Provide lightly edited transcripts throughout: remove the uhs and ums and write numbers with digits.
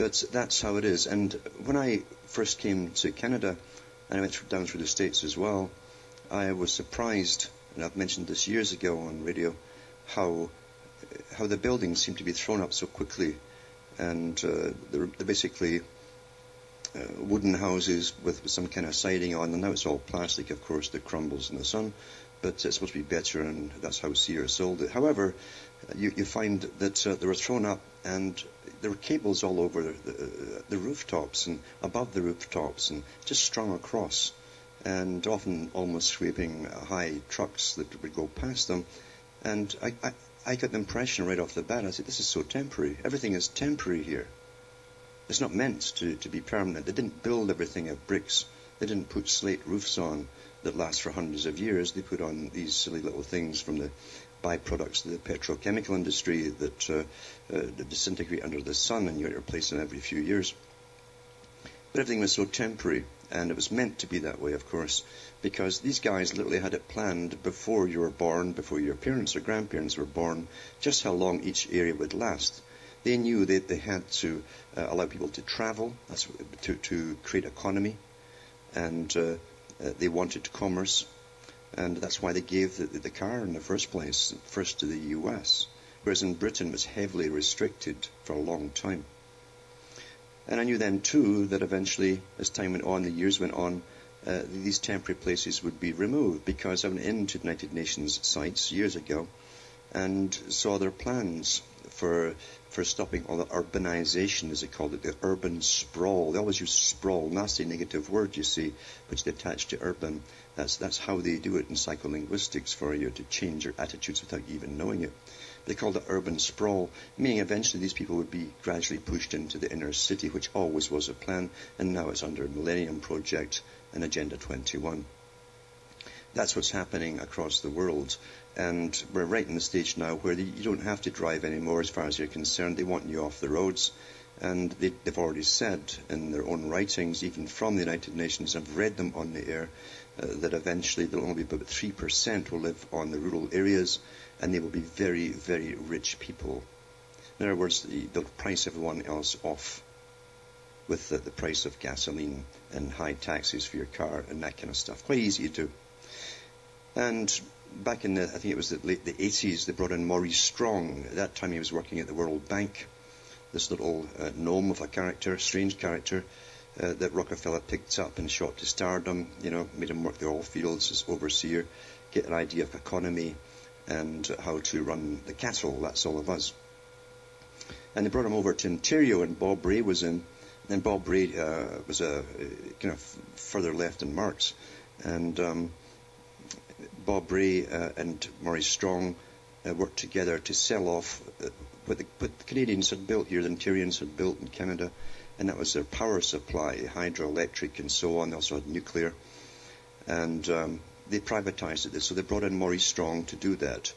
But that's how it is. And when I first came to Canada, and I went down through the States as well, I was surprised, and I've mentioned this years ago on radio, how the buildings seem to be thrown up so quickly. And they're basically wooden houses with some kind of siding on, and now it's all plastic, of course, that crumbles in the sun. But it's supposed to be better, and that's how Sears sold it. However, you find that they were thrown up, and there were cables all over the rooftops and above the rooftops, and just strung across, and often almost sweeping high trucks that would go past them. And I got the impression right off the bat, I said, this is so temporary. Everything is temporary here. It's not meant to be permanent. They didn't build everything of bricks. They didn't put slate roofs on that last for hundreds of years. They put on these silly little things from the byproducts of the petrochemical industry that disintegrate under the sun, and you replace them every few years. But everything was so temporary, and it was meant to be that way, of course, because these guys literally had it planned before you were born, before your parents or grandparents were born, just how long each area would last. They knew that they had to allow people to travel, to create economy, and they wanted commerce, and that's why they gave the car in the first place, first to the US, whereas in Britain it was heavily restricted for a long time. And I knew then too that eventually, as time went on, the years went on, these temporary places would be removed, because I went into the United Nations sites years ago and saw their plans for stopping all the urbanization, as they called it, the urban sprawl. They always use sprawl, nasty negative word, you see, which they attach to urban. That's how they do it in psycholinguistics, for you to change your attitudes without even knowing it. They called it urban sprawl, meaning eventually these people would be gradually pushed into the inner city, which always was a plan, and now it's under Millennium Project and Agenda 21. That's what's happening across the world. And we're right in the stage now where you don't have to drive anymore as far as you're concerned. They want you off the roads. And they've already said in their own writings, even from the United Nations, I've read them on the air, that eventually there'll only be about 3% will live on the rural areas, and they will be very, very rich people. In other words, they'll price everyone else off with the price of gasoline and high taxes for your car and that kind of stuff. Quite easy to do. And back in I think it was the 80s, they brought in Maurice Strong. At that time he was working at the World Bank. This little gnome of a character, strange character, that Rockefeller picked up and shot to stardom, made him work the oil fields as overseer, get an idea of economy and how to run the cattle. That's all of us. And they brought him over to Ontario, and Bob Rae was in. And Bob Rae was a kind of further left than Marx. And Bob Rae and Maurice Strong worked together to sell off what the Canadians had built here, the Ontarians had built in Canada, and that was their power supply, hydroelectric and so on. They also had nuclear, and they privatized it. So they brought in Maurice Strong to do that.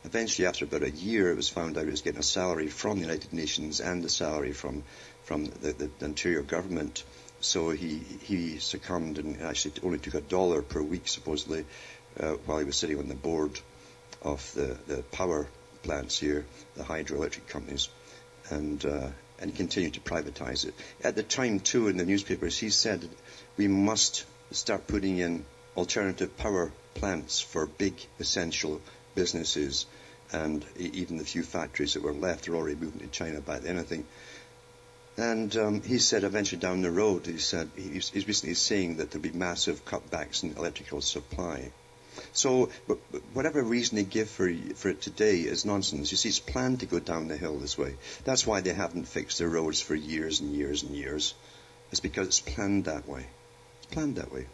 Eventually, after about a year, it was found out he was getting a salary from the United Nations and a salary from the Ontario government. So he succumbed and actually only took $1 per week, supposedly, while he was sitting on the board of the power plants here, the hydroelectric companies, and continued to privatize it. At the time, too, in the newspapers, he said that we must start putting in alternative power plants for big, essential businesses, and even the few factories that were left are already moving to China by the end, I think. And he said eventually down the road, he's recently saying that there'll be massive cutbacks in electrical supply. So whatever reason they give for it today is nonsense. You see, it's planned to go down the hill this way. That's why they haven't fixed their roads for years and years and years. It's because it's planned that way. It's planned that way.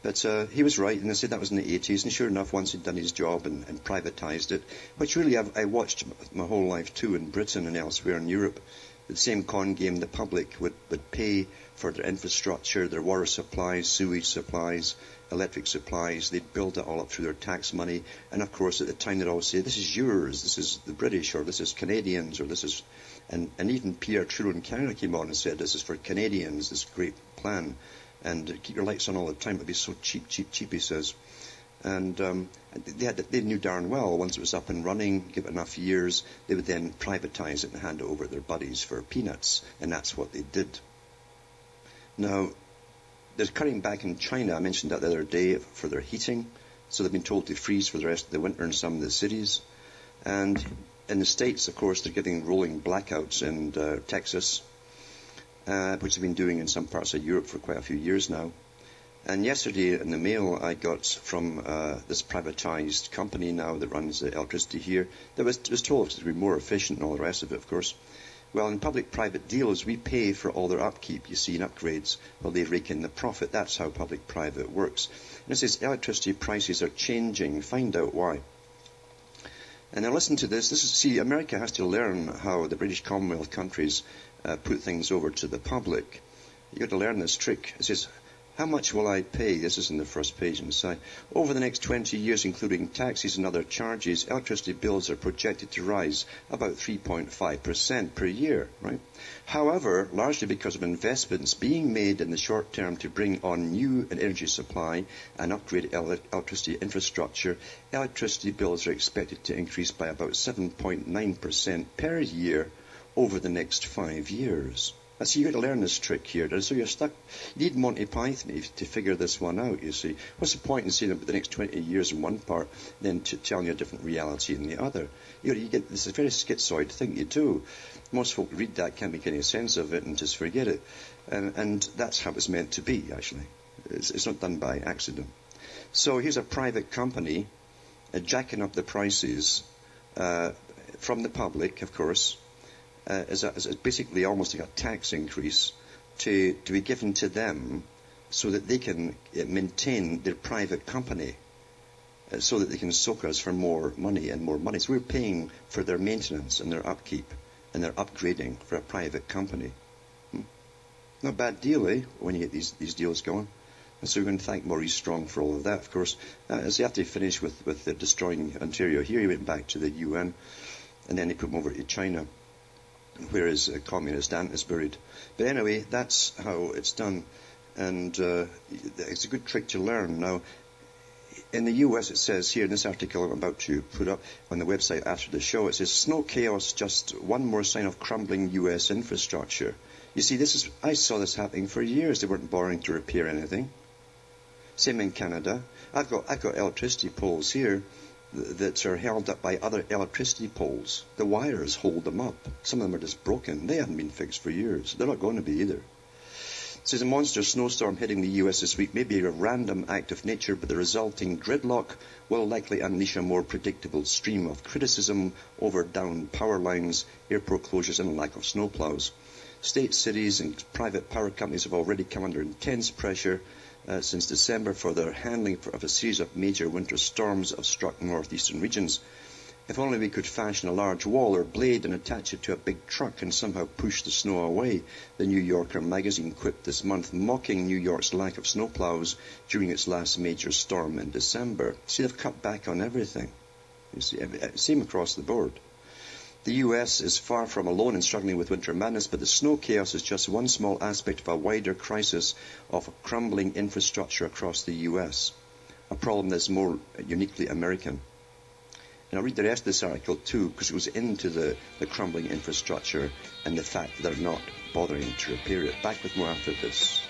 But he was right, and they said that was in the 80s, and sure enough, once he'd done his job and privatized it, which really I watched my whole life too in Britain and elsewhere in Europe, the same con game. The public would pay for their infrastructure, their water supplies, sewage supplies, electric supplies. They'd build it all up through their tax money, and of course at the time they'd always say, this is yours, this is the British, or this is Canadians, or this is... And even Pierre Trudeau in Canada came on and said, this is for Canadians, this great plan. And keep your lights on all the time. It'll be so cheap, cheap, cheap, he says. And they knew darn well once it was up and running, give it enough years, they would then privatize it and hand it over to their buddies for peanuts. And that's what they did. Now, they're cutting back in China. I mentioned that the other day for their heating. So they've been told to freeze for the rest of the winter in some of the cities. And in the States, of course, they're getting rolling blackouts in Texas, which they've been doing in some parts of Europe for quite a few years now. And yesterday in the mail I got from this privatized company now that runs the electricity here, that was told to be more efficient and all the rest of it, of course. Well, in public-private deals, we pay for all their upkeep, you see, and upgrades, while they rake in the profit. That's how public-private works. And it says electricity prices are changing. Find out why. And now listen to this. See, America has to learn how the British Commonwealth countries put things over to the public. You've got to learn this trick. It says, how much will I pay? This is in the first page on the side. Over the next 20 years, including taxes and other charges, electricity bills are projected to rise about 3.5% per year, right? However, largely because of investments being made in the short term to bring on new energy supply and upgrade electricity infrastructure, electricity bills are expected to increase by about 7.9% per year over the next 5 years. So you've got to learn this trick here. So you're stuck. You need Monty Python to figure this one out, you see. What's the point in saying about the next 20 years in one part, then telling you a different reality in the other? You get this is a very schizoid thing you do. Most folk read that, can't make any sense of it, and just forget it. And that's how it's meant to be, actually. It's not done by accident. So here's a private company jacking up the prices from the public, of course, as basically almost like a tax increase to be given to them so that they can maintain their private company, so that they can soak us for more money and more money. So we're paying for their maintenance and their upkeep and their upgrading for a private company. Not a bad deal, eh, when you get these deals going. And so we're going to thank Maurice Strong for all of that, of course. As they have to finish with the destroying Ontario here, he went back to the UN, and then he put him over to China, where his communist aunt is buried. But anyway, that's how it's done. And it's a good trick to learn. Now, in the US, it says here in this article I'm about to put up on the website after the show, it says, snow chaos, just one more sign of crumbling US infrastructure. You see, I saw this happening for years. They weren't bothering to repair anything. Same in Canada. I've got electricity poles here that are held up by other electricity poles. The wires hold them up. Some of them are just broken. They haven't been fixed for years. They're not going to be either. It says a monster snowstorm hitting the US this week may be a random act of nature, but the resulting gridlock will likely unleash a more predictable stream of criticism over downed power lines, airport closures, and lack of snowplows. States, cities, and private power companies have already come under intense pressure since December for their handling of a series of major winter storms that have struck northeastern regions. If only we could fashion a large wall or blade and attach it to a big truck and somehow push the snow away, the New Yorker magazine quipped this month, mocking New York's lack of snowplows during its last major storm in December. See, they've cut back on everything. You see, same across the board. The US is far from alone in struggling with winter madness, but the snow chaos is just one small aspect of a wider crisis of crumbling infrastructure across the US, a problem that's more uniquely American. And I'll read the rest of this article too, because it goes into the crumbling infrastructure and the fact that they're not bothering to repair it. Back with more after this.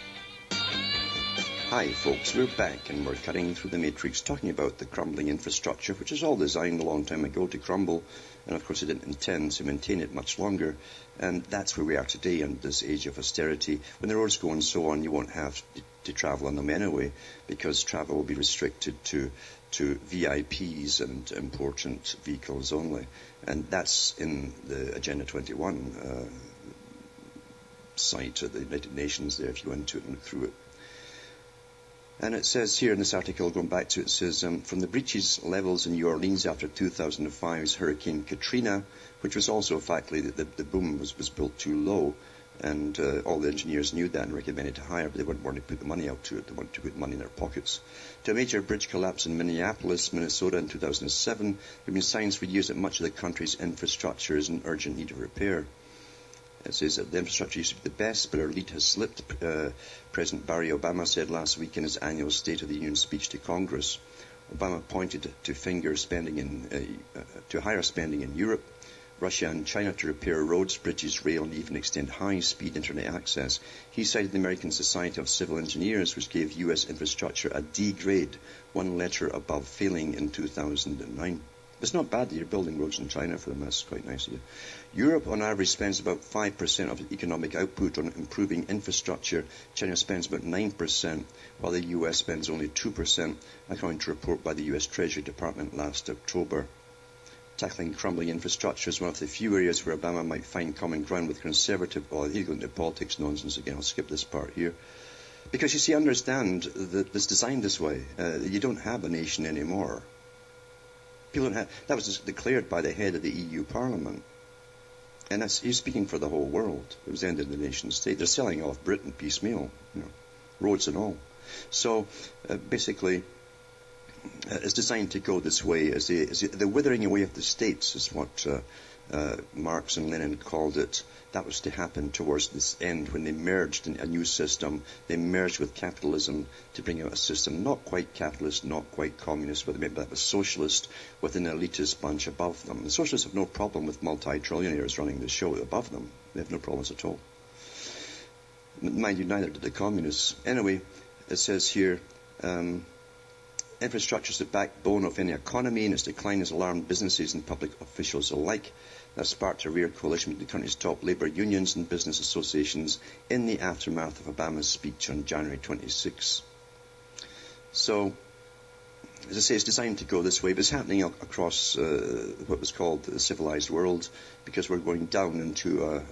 Hi folks, we're back and we're cutting through the matrix talking about the crumbling infrastructure, which was all designed a long time ago to crumble, and of course it didn't intend to maintain it much longer. And that's where we are today in this age of austerity. When the roads go and so on, you won't have to travel on them anyway, because travel will be restricted to VIPs and important vehicles only. And that's in the Agenda 21 site at the United Nations there, if you went to it and look through it. And it says here in this article, going back to it, says, from the breaches levels in New Orleans after 2005's Hurricane Katrina, which was also factually that the boom was built too low, and all the engineers knew that and recommended to hire, but they weren't wanting to put the money out to it. They wanted to put money in their pockets. To a major bridge collapse in Minneapolis, Minnesota in 2007, there have been signs for years that much of the country's infrastructure is in urgent need of repair. It says that the infrastructure used to be the best, but our lead has slipped, President Barack Obama said last week in his annual State of the Union speech to Congress. Obama pointed to higher spending in Europe, Russia and China to repair roads, bridges, rail, and even extend high-speed internet access. He cited the American Society of Civil Engineers, which gave U.S. infrastructure a D grade, one letter above failing in 2009. It's not bad that you're building roads in China for them. That's quite nice of you. Europe, on average, spends about 5% of economic output on improving infrastructure. China spends about 9%, while the U.S. spends only 2%, according to a report by the U.S. Treasury Department last October. Tackling crumbling infrastructure is one of the few areas where Obama might find common ground with conservative. Well, he'll go into politics nonsense again. I'll skip this part here. Because, you see, understand that it's designed this way. You don't have a nation anymore. That was just declared by the head of the EU Parliament. And he's speaking for the whole world. It was the end of the nation state. They're selling off Britain piecemeal, roads and all. So basically, it's designed to go this way. As the withering away of the states is what Marx and Lenin called it. That was to happen towards this end when they merged in a new system. They merged with capitalism to bring out a system not quite capitalist, not quite communist, but that was socialist with an elitist bunch above them. The socialists have no problem with multi-trillionaires running the show above them. They have no problems at all. Mind you, neither did the communists. Anyway, it says here, infrastructure is the backbone of any economy, and its decline has alarmed businesses and public officials alike. That sparked a rare coalition between the country's top labour unions and business associations in the aftermath of Obama's speech on January 26. So, as I say, it's designed to go this way, but it's happening across what was called the civilized world, because we're going down into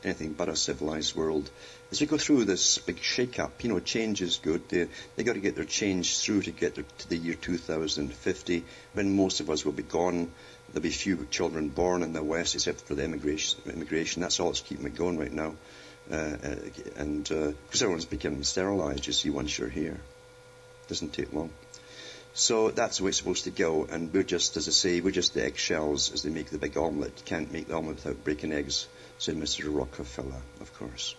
anything but a civilized world. As we go through this big shake-up, change is good. They got to get their change through to get to the year 2050, when most of us will be gone. There'll be few children born in the West, except for the immigration. That's all that's keeping it going right now. And because everyone's becoming sterilized, you see, once you're here. It doesn't take long. So that's the way it's supposed to go. And we're just, as I say, we're just the eggshells as they make the big omelette. You can't make the omelette without breaking eggs, said Mr. Rockefeller, of course.